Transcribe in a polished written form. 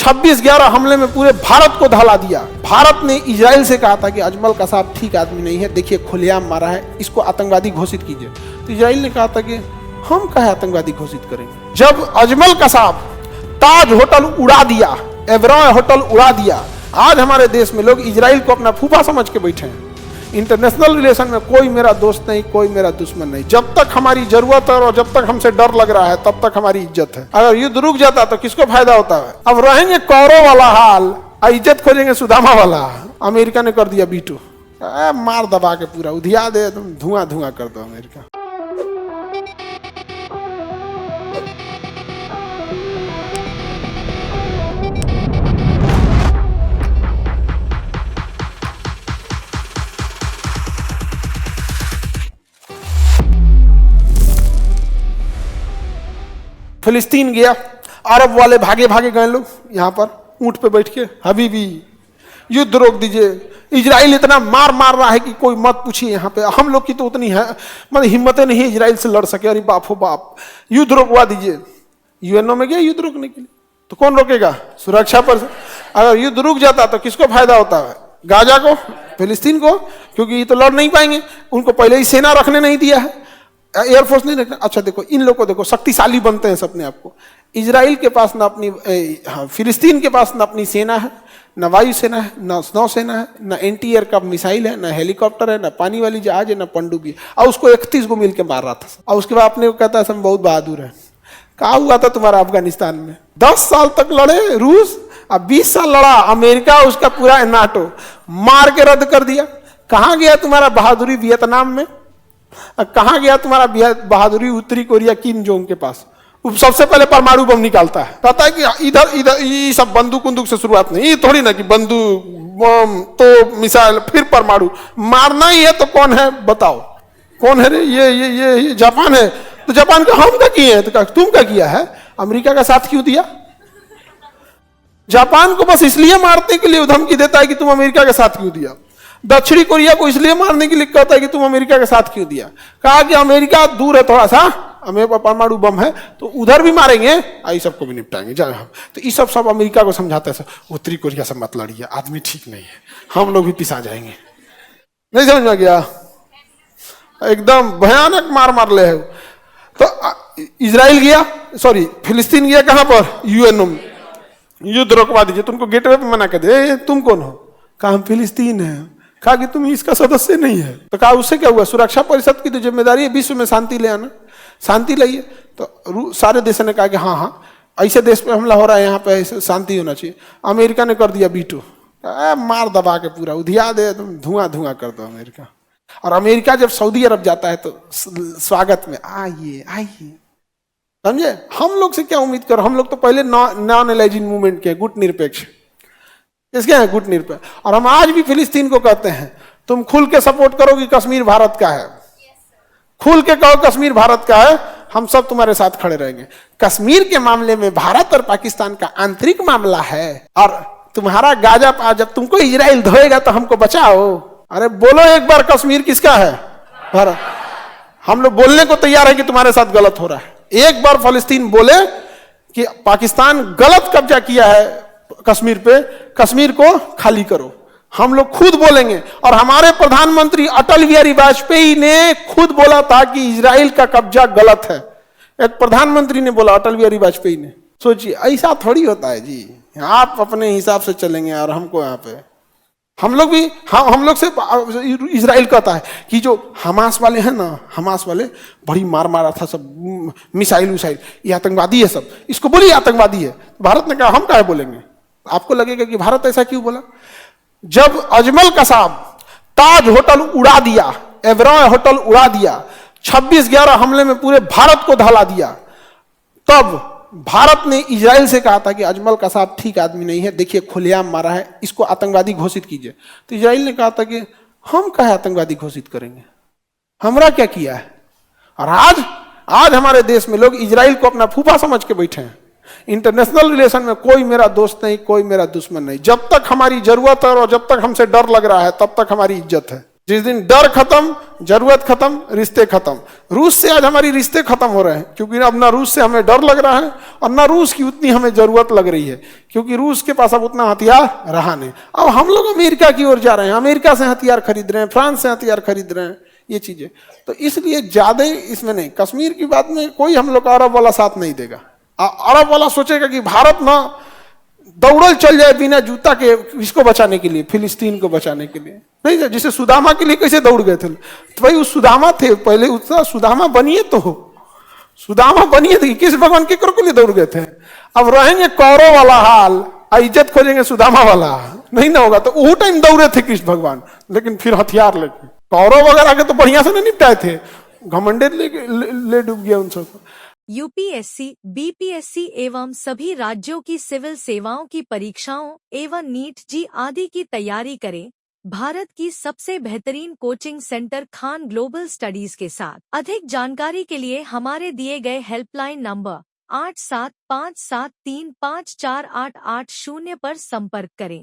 26/11 हमले में पूरे भारत को दहला दिया। भारत ने इजराइल से कहा था कि अजमल कसाब ठीक आदमी नहीं है, देखिए खुलेआम मारा है, इसको आतंकवादी घोषित कीजिए। तो इजराइल ने कहा था कि हम कहे आतंकवादी घोषित करेंगे। जब अजमल कसाब ताज होटल उड़ा दिया, एवरॉय होटल उड़ा दिया, आज हमारे देश में लोग इजराइल को अपना फूफा समझ के बैठे हैं। इंटरनेशनल रिलेशन में कोई मेरा दोस्त नहीं, कोई मेरा दुश्मन नहीं। जब तक हमारी जरूरत है और जब तक हमसे डर लग रहा है तब तक हमारी इज्जत है। अगर युद्ध रुक जाता तो किसको फायदा होता है? अब रहेंगे कौरव वाला हाल, इज्जत खोजेंगे सुदामा वाला। अमेरिका ने कर दिया बीटू, मार दबा के पूरा उधिया दे, तुम धुआं धुआं कर दो अमेरिका। फिलिस्तीन गया, अरब वाले भागे भागे गए लोग यहाँ पर ऊंट पे बैठ के, हबीबी युद्ध रोक दीजिए। इजराइल इतना मार रहा है कि कोई मत पूछिए। यहाँ पे हम लोग की तो उतनी है मतलब हिम्मतें नहीं है इजराइल से लड़ सके। अरे बाप हो बाप, युद्ध रोकवा दीजिए। यूएनओ में गया युद्ध रोकने के लिए, तो कौन रोकेगा? सुरक्षा पर। अगर युद्ध रुक जाता तो किसको फायदा होता है? गाजा को, फिलिस्तीन को, क्योंकि ये तो लड़ नहीं पाएंगे। उनको पहले ही सेना रखने नहीं दिया है, एयरफोर्स नहीं रखना। अच्छा देखो इन लोगों को, देखो शक्तिशाली बनते हैं अपने आप को। इजराइल के पास ना अपनी फिलिस्तीन के पास ना अपनी सेना है, ना वायुसेना है, ना नौसेना है, ना एंटी एयरक्राफ्ट मिसाइल है, ना हेलीकॉप्टर है, ना पानी वाली जहाज है, ना पनडुब्बी है। और उसको 31 को मिलकर मार रहा था। और उसके बाद अपने को कहता है हम बहुत बहादुर है। कहा हुआ था तुम्हारा अफगानिस्तान में 10 साल तक लड़े रूस, अब 20 साल लड़ा अमेरिका, उसका पूरा नाटो मार के रद्द कर दिया। कहाँ गया तुम्हारा बहादुरी वियतनाम में? कहां गया तुम्हारा बहादुरी उत्तरी कोरिया किम जोंग के पास? सबसे पहले परमाणु बम निकालता है, कहता है कि इधर इधर ये सब बंदूक बंदूक से शुरुआत नहीं, ये थोड़ी ना कि बंदूक बम तो मिसाइल फिर परमाणु। मारना ही है तो कौन है बताओ? कौन है रे? ये जापान है। तो जापान का हम क्या किए हैं? तो तुम क्या किया है? अमेरिका का साथ क्यों दिया? जापान को बस इसलिए मारने के लिए धमकी देता है कि तुम अमेरिका के साथ क्यों दिया। दक्षिणी कोरिया को इसलिए मारने के लिए कहता है कि तुम अमेरिका के साथ क्यों दिया। कहा कि अमेरिका दूर है थोड़ा सा, हमें परमाणु बम है तो उधर भी मारेंगे, आई सबको भी निपटाएंगे जाए हम। तो ये सब अमेरिका को समझाता है, उत्तरी कोरिया से मत लड़िए, आदमी ठीक नहीं है, हम लोग भी पिसा जाएंगे। नहीं समझ में गया? एकदम भयानक मार ले है। तो इजराइल गया, सॉरी फिलिस्तीन गया कहां पर? यूएनओ में, युद्ध रोकवा दीजिए। तुमको गेटवे पे मना कर दे, तुम कौन हो? कहा हम फिलिस्तीन है। कहा कि तुम इसका सदस्य नहीं है। तो कहा उससे क्या हुआ? सुरक्षा परिषद की तो जिम्मेदारी है विश्व में शांति ले आना, शांति लाइए। तो सारे देशों ने कहा कि हाँ हाँ ऐसे देश पे हमला हो रहा है, यहाँ पे ऐसे शांति होना चाहिए। अमेरिका ने कर दिया बीटू, मार दबा के पूरा उधिया दे, तुम धुआं धुआं कर दो अमेरिका। और अमेरिका जब सऊदी अरब जाता है तो स्वागत में आइए आइए, समझे? हम लोग से क्या उम्मीद करो? हम लोग तो पहले नॉन एलाइजिंग मूवमेंट के, गुट निरपेक्ष इसके हैं, गुट निरपेक्ष। और हम आज भी फिलिस्तीन को कहते हैं तुम खुल के सपोर्ट करो कि कश्मीर भारत का है, खुल के कहो कश्मीर भारत का है, हम सब तुम्हारे साथ खड़े रहेंगे। कश्मीर के मामले में भारत और पाकिस्तान का आंतरिक मामला है, और तुम्हारा गाजा जब तुमको इजराइल धोएगा तो हमको बचाओ। अरे बोलो एक बार, कश्मीर किसका है? भारत। हम लोग बोलने को तैयार है कि तुम्हारे साथ गलत हो रहा है। एक बार फिलिस्तीन बोले कि पाकिस्तान गलत कब्जा किया है कश्मीर पे, कश्मीर को खाली करो, हम लोग खुद बोलेंगे। और हमारे प्रधानमंत्री अटल बिहारी वाजपेयी ने खुद बोला था कि इजराइल का कब्जा गलत है। एक प्रधानमंत्री ने बोला, अटल बिहारी वाजपेयी ने। सोचिए ऐसा थोड़ी होता है जी, आप अपने हिसाब से चलेंगे और हमको यहाँ पे हम लोग भी हम लोग से इजराइल कहता है कि जो हमास वाले हैं ना, हमास वाले बड़ी मारा था सब, मिसाइल विसाइल, ये आतंकवादी है सब, इसको बोलिए आतंकवादी है। भारत ने कहा हम क्या बोलेंगे? आपको लगेगा कि भारत ऐसा क्यों बोला? जब अजमल कसाब ताज होटल उड़ा दिया, एवरॉय होटल उड़ा दिया, 26/11 हमले में पूरे भारत को दहला दिया, तब भारत ने इजराइल से कहा था कि अजमल कसाब ठीक आदमी नहीं है, देखिए खुलेआम मारा है, इसको आतंकवादी घोषित कीजिए। तो इजराइल ने कहा था कि हम कहे आतंकवादी घोषित करेंगे, हमरा क्या किया है? और आज हमारे देश में लोग इजराइल को अपना फूफा समझ के बैठे हैं। इंटरनेशनल रिलेशन में कोई मेरा दोस्त नहीं, कोई मेरा दुश्मन नहीं। जब तक हमारी जरूरत है और जब तक हमसे डर लग रहा है तब तक हमारी इज्जत है। जिस दिन डर खत्म, जरूरत खत्म, रिश्ते खत्म। रूस से आज हमारी रिश्ते खत्म हो रहे हैं, क्योंकि अब ना रूस से हमें डर लग रहा है और ना रूस की उतनी हमें जरूरत लग रही है, क्योंकि रूस के पास अब उतना हथियार रहा नहीं। अब हम लोग अमेरिका की ओर जा रहे हैं, अमेरिका से हथियार खरीद रहे हैं, फ्रांस से हथियार खरीद रहे हैं, ये चीजें। तो इसलिए ज्यादा इसमें नहीं, कश्मीर की बात में कोई हम लोग का अरब वाला साथ नहीं देगा। अरब वाला सोचेगा कि भारत ना दौड़ल चल जाए बिना जूता के इसको बचाने के लिए, फिलिस्तीन को बचाने के लिए। नहीं, जैसे सुदामा के लिए कैसे दौड़ गए थे, तो भाई उस सुदामा थे पहले, उसका सुदामा बनिए, तो सुदामा बनिए थे, किस भगवान के के लिए दौड़ गए थे। अब रहेंगे कौरव वाला हाल, इज्जत खोजेंगे सुदामा वाला, नहीं ना होगा। तो वो टाइम दौड़े थे कृष्ण भगवान, लेकिन फिर हथियार लेके। कौरव वगैरह के तो बढ़िया से नहीं निपटाए थे, घमंडे ले डूब गया उन सबको। यूपीएससी, बीपीएससी एवं सभी राज्यों की सिविल सेवाओं की परीक्षाओं एवं नीट जी आदि की तैयारी करें भारत की सबसे बेहतरीन coaching centre Khan global studies के साथ। अधिक जानकारी के लिए हमारे दिए गए हेल्पलाइन नंबर 8757354880 पर संपर्क करें।